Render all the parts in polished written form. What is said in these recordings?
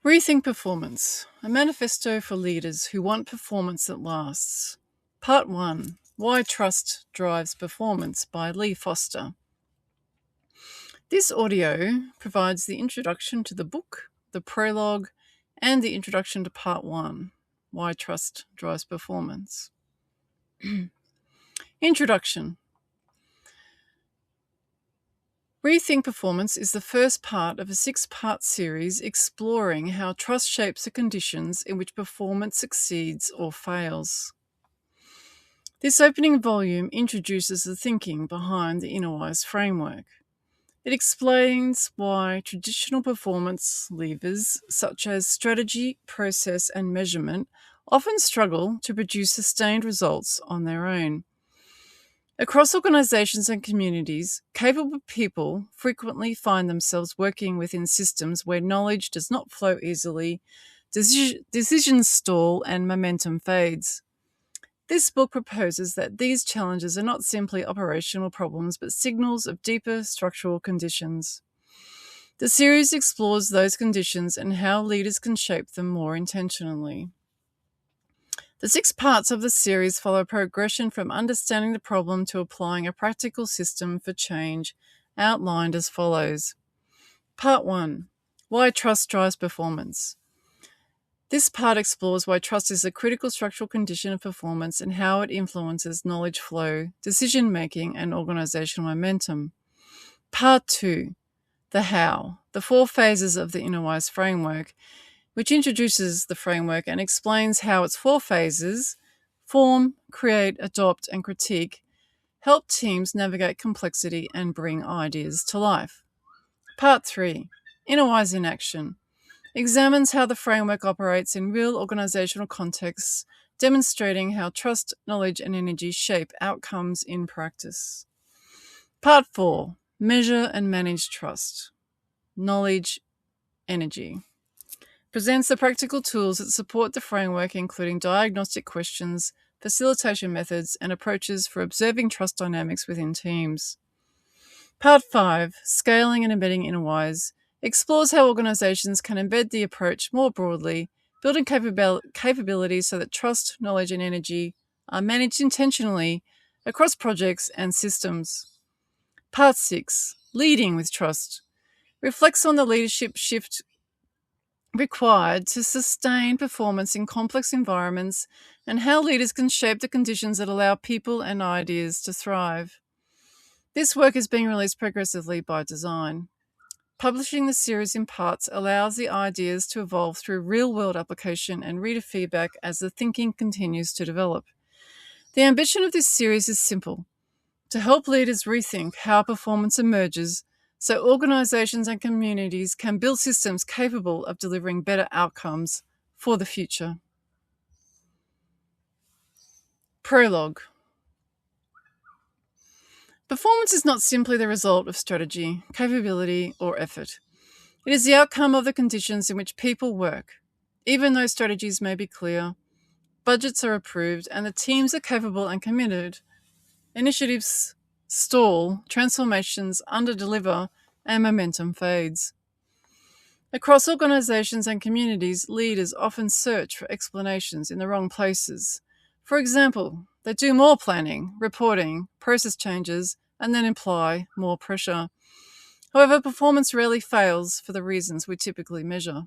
Rethink Performance, a manifesto for leaders who want performance that lasts. Part 1, Why Trust Drives Performance by Lee Foster. This audio provides the introduction to the book, the prologue, and the introduction to Part 1, Why Trust Drives Performance. Introduction. Rethink Performance is the first part of a 6-part series exploring how trust shapes the conditions in which performance succeeds or fails. This opening volume introduces the thinking behind the InnoWise framework. It explains why traditional performance levers such as strategy, process, and measurement often struggle to produce sustained results on their own. Across organizations and communities, capable people frequently find themselves working within systems where knowledge does not flow easily, decisions stall, and momentum fades. This book proposes that these challenges are not simply operational problems, but signals of deeper structural conditions. The series explores those conditions and how leaders can shape them more intentionally. The 6 parts of the series follow progression from understanding the problem to applying a practical system for change, outlined as follows. Part 1. Why Trust Drives Performance. This part explores why trust is a critical structural condition of performance and how it influences knowledge flow, decision-making, and organizational momentum. Part 2. The How. The 4 phases of the InnoWise framework, which introduces the framework and explains how its 4 phases form, create, adopt, and critique help teams navigate complexity and bring ideas to life. Part 3, InnoWise in Action, examines how the framework operates in real organizational contexts, demonstrating how trust, knowledge, and energy shape outcomes in practice. Part 4, Measure and Manage Trust, Knowledge, Energy, presents the practical tools that support the framework, including diagnostic questions, facilitation methods, and approaches for observing trust dynamics within teams. Part 5, Scaling and Embedding InnoWise, explores how organizations can embed the approach more broadly, building capabilities so that trust, knowledge, and energy are managed intentionally across projects and systems. Part 6, Leading with Trust, reflects on the leadership shift required to sustain performance in complex environments and how leaders can shape the conditions that allow people and ideas to thrive. This work is being released progressively by design. Publishing the series in parts allows the ideas to evolve through real-world application and reader feedback as the thinking continues to develop. The ambition of this series is simple: to help leaders rethink how performance emerges so organizations and communities can build systems capable of delivering better outcomes for the future. Prologue. Performance is not simply the result of strategy, capability, or effort. It is the outcome of the conditions in which people work. Even though strategies may be clear, budgets are approved, and the teams are capable and committed, initiatives stall, transformations underdeliver, and momentum fades. Across organizations and communities, leaders often search for explanations in the wrong places. For example, they do more planning, reporting, process changes, and then apply more pressure. However, performance rarely fails for the reasons we typically measure.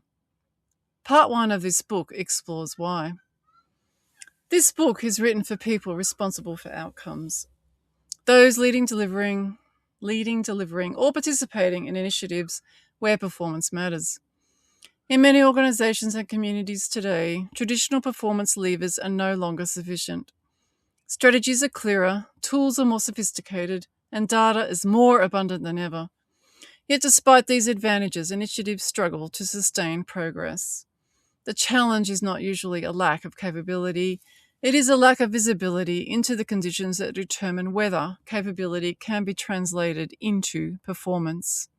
Part 1 of this book explores why. This book is written for people responsible for outcomes. Those leading, delivering, or participating in initiatives where performance matters. In many organizations and communities today, traditional performance levers are no longer sufficient. Strategies are clearer, tools are more sophisticated, and data is more abundant than ever. Yet despite these advantages, initiatives struggle to sustain progress. The challenge is not usually a lack of capability. It is a lack of visibility into the conditions that determine whether capability can be translated into performance.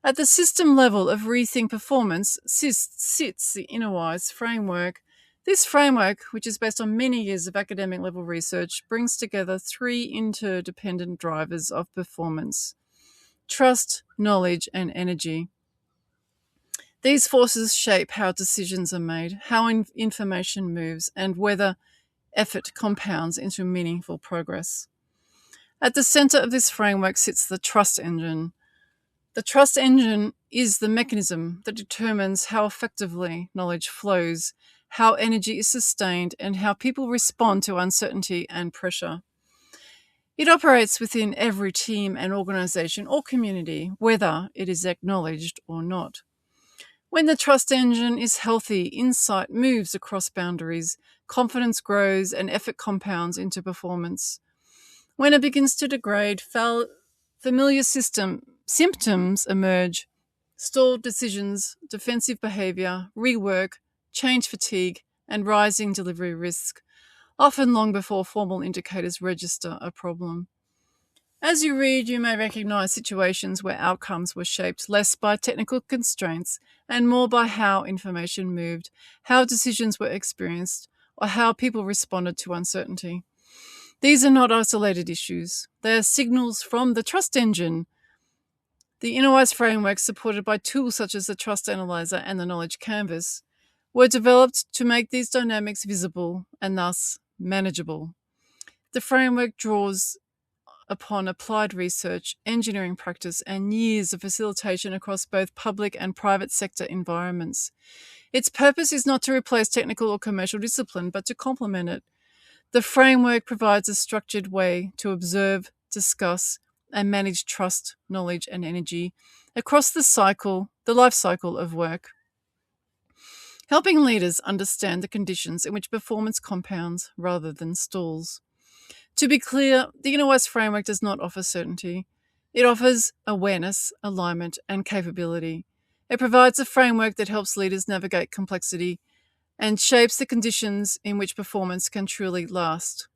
At the system level of Rethink Performance sits the InnoWise framework. This framework, which is based on many years of academic level research, brings together 3 interdependent drivers of performance: trust, knowledge, and energy. These forces shape how decisions are made, how information moves, and whether effort compounds into meaningful progress. At the center of this framework sits the trust engine. The trust engine is the mechanism that determines how effectively knowledge flows, how energy is sustained, and how people respond to uncertainty and pressure. It operates within every team and organization or community, whether it is acknowledged or not. When the trust engine is healthy, insight moves across boundaries, confidence grows, and effort compounds into performance. When it begins to degrade, familiar symptoms emerge: stalled decisions, defensive behavior, rework, change fatigue, and rising delivery risk, often long before formal indicators register a problem. As you read, you may recognize situations where outcomes were shaped less by technical constraints and more by how information moved, how decisions were experienced, or how people responded to uncertainty. These are not isolated issues. They are signals from the trust engine. The InnoWise framework, supported by tools such as the Trust Analyzer and the Knowledge Canvas, were developed to make these dynamics visible and thus manageable. The framework draws upon applied research, engineering practice, and years of facilitation across both public and private sector environments. Its purpose is not to replace technical or commercial discipline, but to complement it. The framework provides a structured way to observe, discuss, and manage trust, knowledge, and energy across the life cycle of work, helping leaders understand the conditions in which performance compounds rather than stalls. To be clear, the InnoWise framework does not offer certainty. It offers awareness, alignment, and capability. It provides a framework that helps leaders navigate complexity and shapes the conditions in which performance can truly last.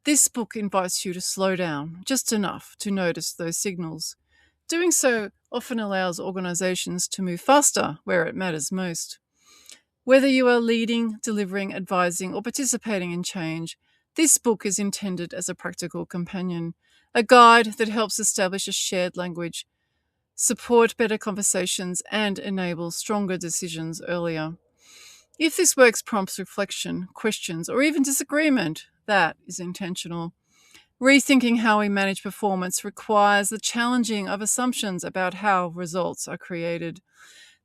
This book invites you to slow down just enough to notice those signals. Doing so often allows organizations to move faster where it matters most. Whether you are leading, delivering, advising, or participating in change, this book is intended as a practical companion, a guide that helps establish a shared language, support better conversations, and enable stronger decisions earlier. If this work prompts reflection, questions, or even disagreement, that is intentional. Rethinking how we manage performance requires the challenging of assumptions about how results are created.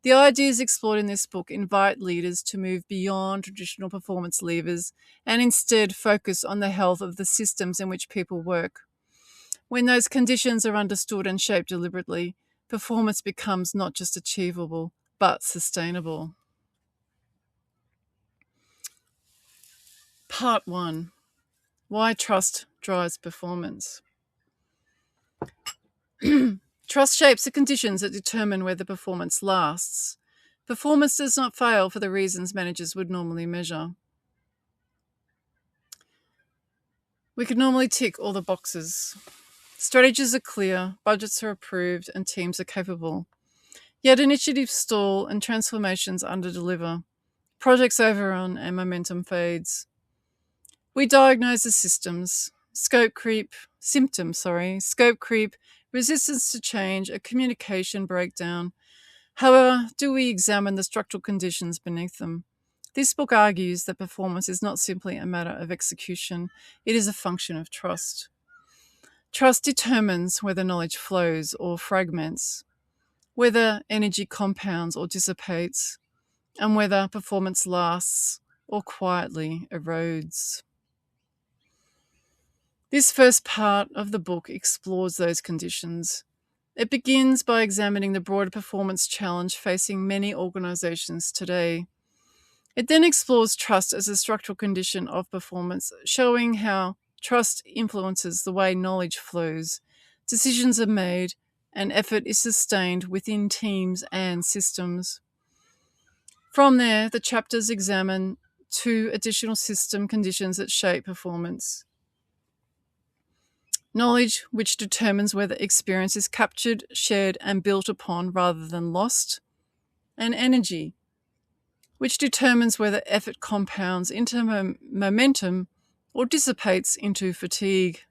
The ideas explored in this book invite leaders to move beyond traditional performance levers and instead focus on the health of the systems in which people work. When those conditions are understood and shaped deliberately, performance becomes not just achievable, but sustainable. Part 1. Why trust drives performance. Trust shapes the conditions that determine whether performance lasts. Performance does not fail for the reasons managers would normally measure. We could normally tick all the boxes. Strategies are clear, budgets are approved, and teams are capable. Yet initiatives stall and transformations underdeliver. Projects overrun and momentum fades. We diagnose the symptoms, scope creep, resistance to change, a communication breakdown. However, do we examine the structural conditions beneath them? This book argues that performance is not simply a matter of execution, it is a function of trust. Trust determines whether knowledge flows or fragments, whether energy compounds or dissipates, and whether performance lasts or quietly erodes. This first part of the book explores those conditions. It begins by examining the broader performance challenge facing many organizations today. It then explores trust as a structural condition of performance, showing how trust influences the way knowledge flows, decisions are made, and effort is sustained within teams and systems. From there, the chapters examine 2 additional system conditions that shape performance. Knowledge, which determines whether experience is captured, shared, and built upon rather than lost. And energy, which determines whether effort compounds into momentum or dissipates into fatigue.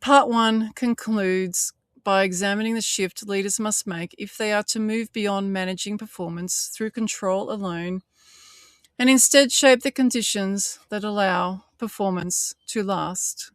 Part 1 concludes by examining the shift leaders must make if they are to move beyond managing performance through control alone and instead shape the conditions that allow performance to last.